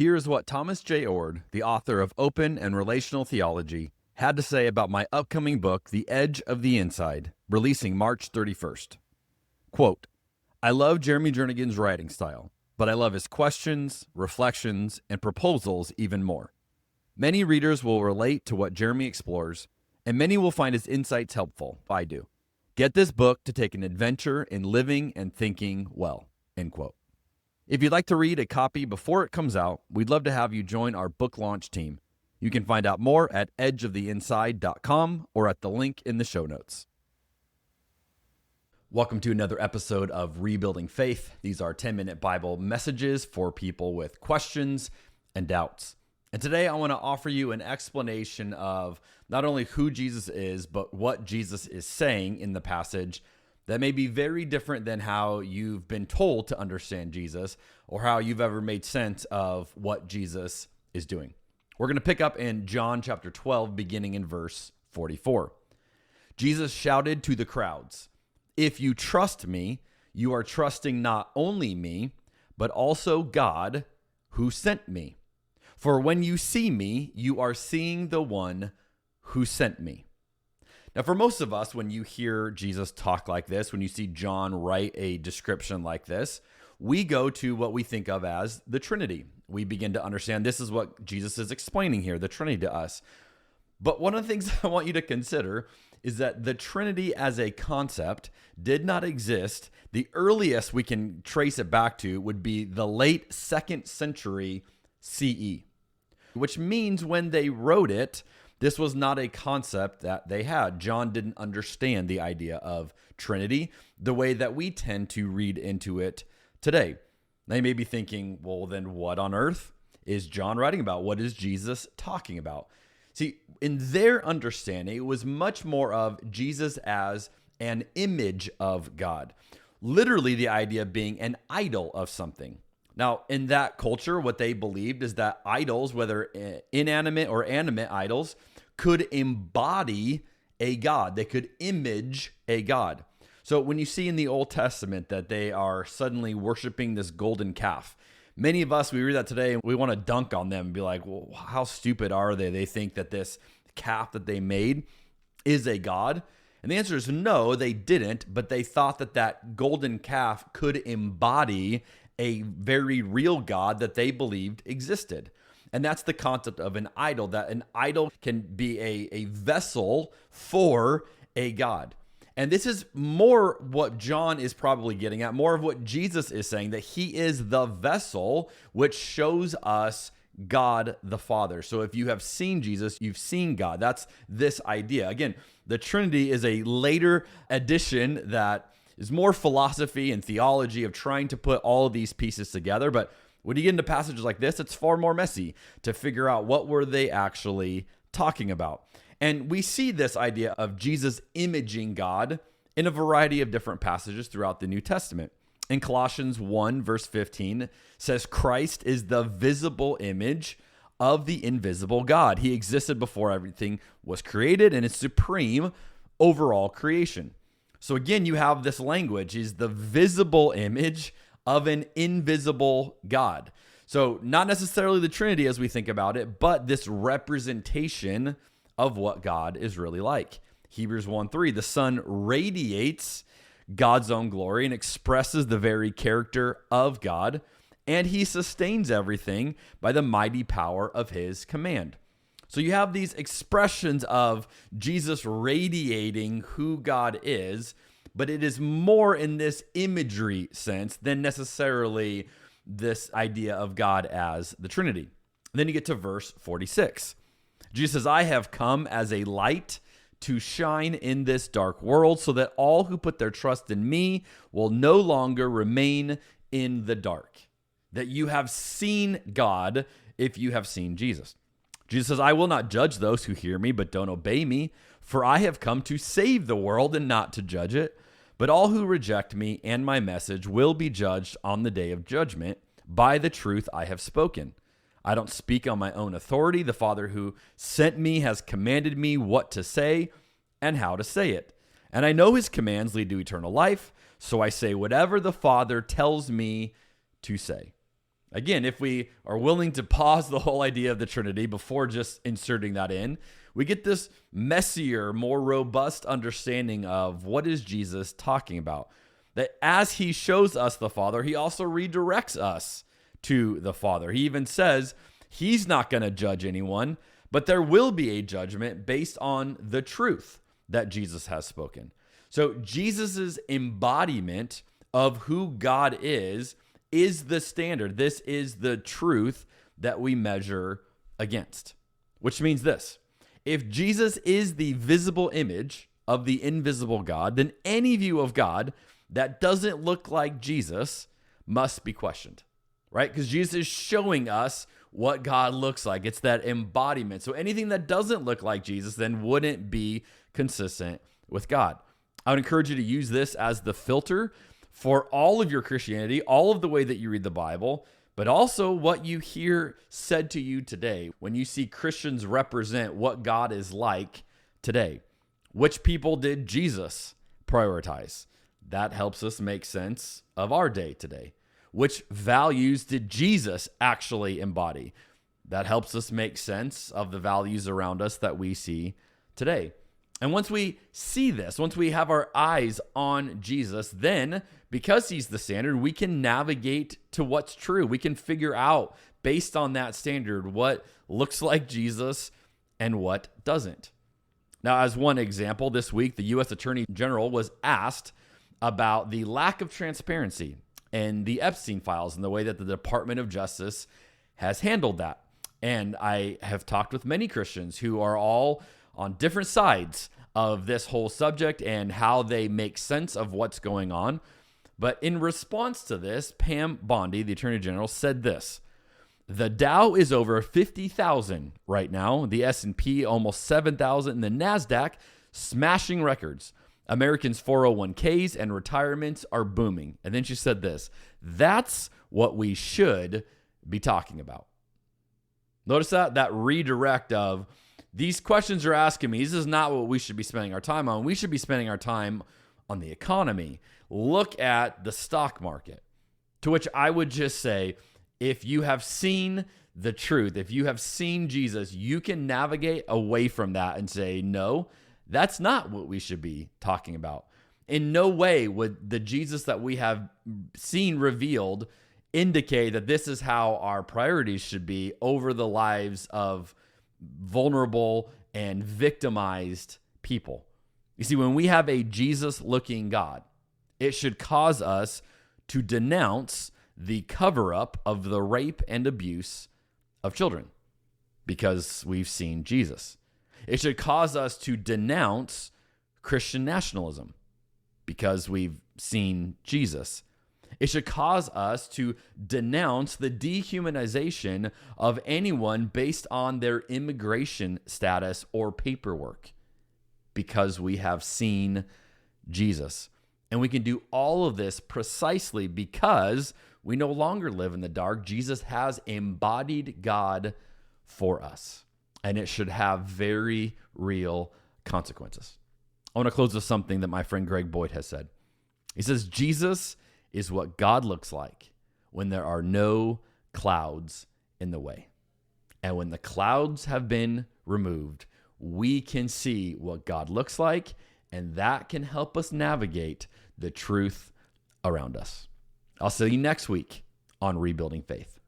Here's what Thomas J. Ord, the author of Open and Relational Theology, had to say about my upcoming book, The Edge of the Inside, releasing March 31st. Quote, I love Jeremy Jernigan's writing style, but I love his questions, reflections, and proposals even more. Many readers will relate to what Jeremy explores, and many will find his insights helpful. I do. Get this book to take an adventure in living and thinking well. End quote. If you'd like to read a copy before it comes out, we'd love to have you join our book launch team. You can find out more at edgeoftheinside.com or at the link in the show notes. Welcome to another episode of Rebuilding Faith. These are 10-minute Bible messages for people with questions and doubts. And today I want to offer you an explanation of not only who Jesus is, but what Jesus is saying in the passage that may be very different than how you've been told to understand Jesus or how you've ever made sense of what Jesus is doing. We're going to pick up in John chapter 12, beginning in verse 44. Jesus shouted to the crowds, "If you trust me, you are trusting not only me, but also God who sent me. For when you see me, you are seeing the one who sent me." Now, for most of us, when you hear Jesus talk like this, when you see John write a description like this, we go to what we think of as the Trinity. We begin to understand this is what Jesus is explaining here, the Trinity to us. But one of the things I want you to consider is that the Trinity as a concept did not exist. The earliest we can trace it back to would be the late 2nd century CE, which means when they wrote it, this was not a concept that they had. John didn't understand the idea of Trinity the way that we tend to read into it today. Now you may be thinking, well, then what on earth is John writing about? What is Jesus talking about? See, in their understanding, it was much more of Jesus as an image of God. Literally the idea being an idol of something. Now, in that culture, what they believed is that idols, whether inanimate or animate idols, could embody a God. They could image a God. So when you see in the Old Testament that they are suddenly worshiping this golden calf, many of us, we read that today and we want to dunk on them and be like, well, how stupid are they? They think that this calf that they made is a God. And the answer is no, they didn't, but they thought that that golden calf could embody a very real God that they believed existed. And that's the concept of an idol, that an idol can be a vessel for a God. And this is more what John is probably getting at, more of what Jesus is saying, that he is the vessel which shows us God the Father. So if you have seen Jesus, you've seen God. That's this idea. Again, the Trinity is a later addition that is more philosophy and theology of trying to put all of these pieces together. But when you get into passages like this, it's far more messy to figure out what were they actually talking about. And we see this idea of Jesus imaging God in a variety of different passages throughout the New Testament. In Colossians 1, verse 15, says, Christ is the visible image of the invisible God. He existed before everything was created and is supreme over all creation. So again, you have this language, is the visible image of an invisible God. So not necessarily the Trinity as we think about it, but this representation of what God is really like. Hebrews 1:3, the Son radiates God's own glory and expresses the very character of God, and he sustains everything by the mighty power of his command. So you have these expressions of Jesus radiating who God is, but it is more in this imagery sense than necessarily this idea of God as the Trinity. And then you get to verse 46. Jesus says, I have come as a light to shine in this dark world so that all who put their trust in me will no longer remain in the dark. That you have seen God if you have seen Jesus. Jesus says, I will not judge those who hear me but don't obey me, for I have come to save the world and not to judge it. But all who reject me and my message will be judged on the day of judgment by the truth I have spoken. I don't speak on my own authority. The Father who sent me has commanded me what to say and how to say it. And I know his commands lead to eternal life, so I say whatever the Father tells me to say. Again, if we are willing to pause the whole idea of the Trinity before just inserting that in, we get this messier, more robust understanding of what is Jesus talking about. That as he shows us the Father, he also redirects us to the Father. He even says he's not going to judge anyone, but there will be a judgment based on the truth that Jesus has spoken. So Jesus's embodiment of who God is the standard. This is the truth that we measure against, which means this. If Jesus is the visible image of the invisible God, then any view of God that doesn't look like Jesus must be questioned, right? Because Jesus is showing us what God looks like. It's that embodiment. So anything that doesn't look like Jesus then wouldn't be consistent with God. I would encourage you to use this as the filter for all of your Christianity, all of the way that you read the Bible, but also what you hear said to you today when you see Christians represent what God is like today. Which people did Jesus prioritize? That helps us make sense of our day today. Which values did Jesus actually embody? That helps us make sense of the values around us that we see today. And once we see this, once we have our eyes on Jesus, then because he's the standard, we can navigate to what's true. We can figure out based on that standard what looks like Jesus and what doesn't. Now, as one example, this week, the U.S. Attorney General was asked about the lack of transparency in the Epstein files and the way that the Department of Justice has handled that. And I have talked with many Christians who are all on different sides of this whole subject and how they make sense of what's going on. But in response to this, Pam Bondi, the Attorney General, said this: the Dow is over 50,000 right now, the S&P almost 7,000, and the NASDAQ smashing records. Americans' 401ks and retirements are booming. And then she said this: that's what we should be talking about. Notice that redirect of, these questions are asking me, this is not what we should be spending our time on. We should be spending our time on the economy. Look at the stock market. To which I would just say, if you have seen the truth, if you have seen Jesus, you can navigate away from that and say, no, that's not what we should be talking about. In no way would the Jesus that we have seen revealed indicate that this is how our priorities should be over the lives of vulnerable and victimized people. You see, when we have a Jesus-looking God, it should cause us to denounce the cover-up of the rape and abuse of children because we've seen Jesus. It should cause us to denounce Christian nationalism because we've seen Jesus. It should cause us to denounce the dehumanization of anyone based on their immigration status or paperwork because we have seen Jesus. And we can do all of this precisely because we no longer live in the dark. Jesus has embodied God for us, and it should have very real consequences. I want to close with something that my friend Greg Boyd has said. He says, Jesus is what God looks like when there are no clouds in the way. And when the clouds have been removed, we can see what God looks like, and that can help us navigate the truth around us. I'll see you next week on Rebuilding Faith.